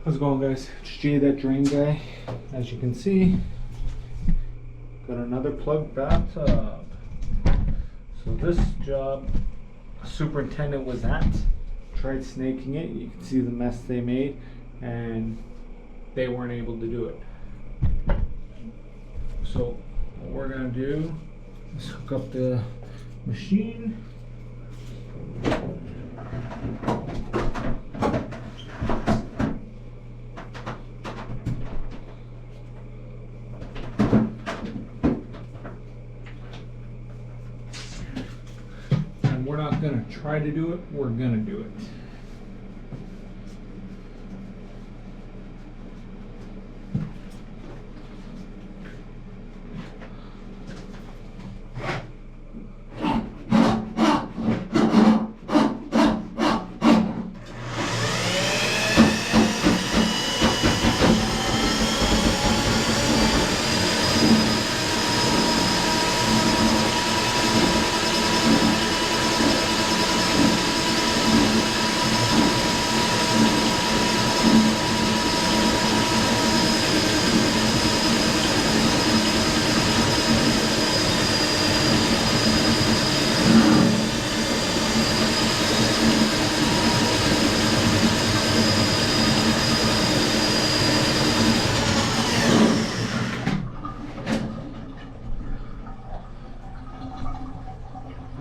How's it going, guys? It's Jay, that drain guy. As you can see, got another plug bathtub. So this job, superintendent was at. Tried snaking it. You can see the mess they made, and they weren't able to do it. So what we're gonna do is hook up the machine. We're not going to try to do it, we're going to do it.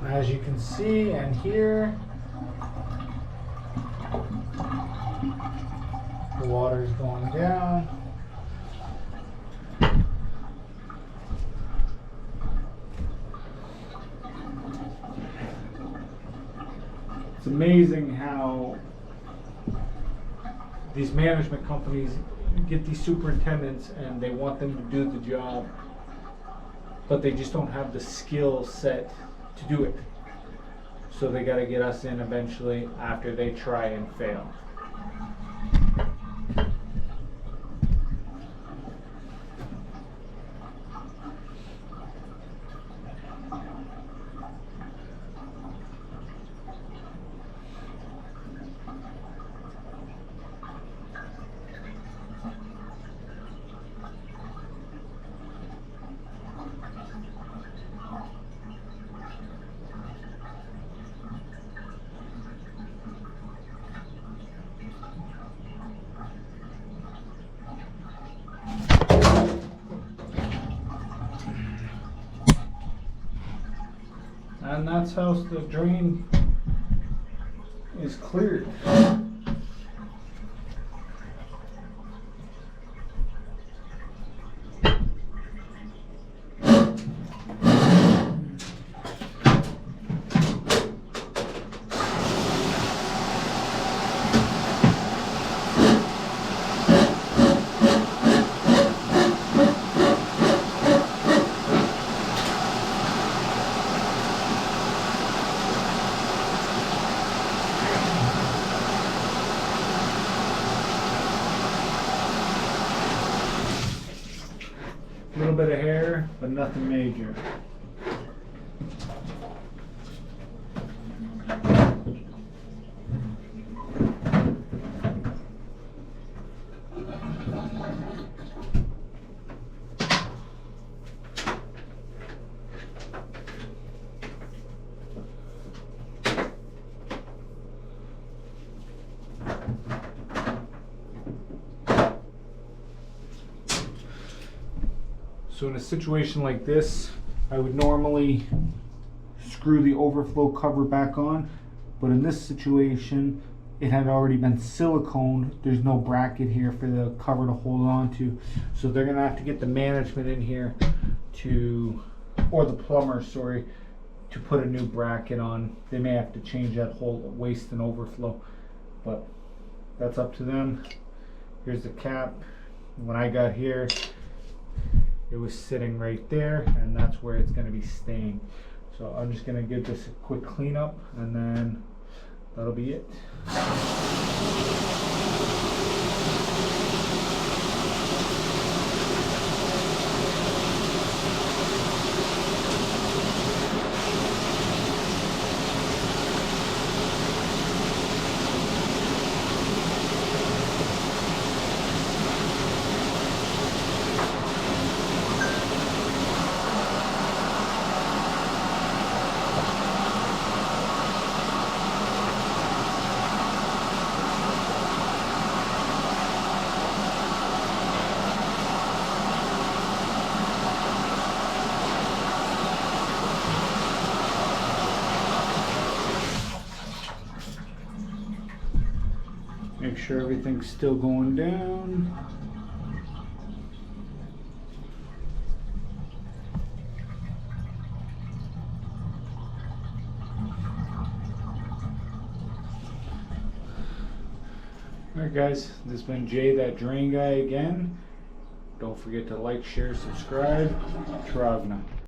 As you can see and hear, the water is going down. It's amazing how these management companies get these superintendents and they want them to do the job, but they just don't have the skill set to do it. So they got to get us in eventually after they try and fail. And that's how the drain is cleared. A little bit of hair, but nothing major. So in a situation like this, I would normally screw the overflow cover back on, but in this situation, it had already been siliconed. There's no bracket here for the cover to hold on to. So they're gonna have to get the management in here to, or the plumber, sorry, to put a new bracket on. They may have to change that whole waste and overflow, but that's up to them. Here's the cap. When I got here, it was sitting right there, and that's where it's going to be staying. So I'm just going to give this a quick cleanup, and then that'll be it. Make sure everything's still going down. Alright guys, this has been Jay, that drain guy again. Don't forget to like, share, subscribe. Travna.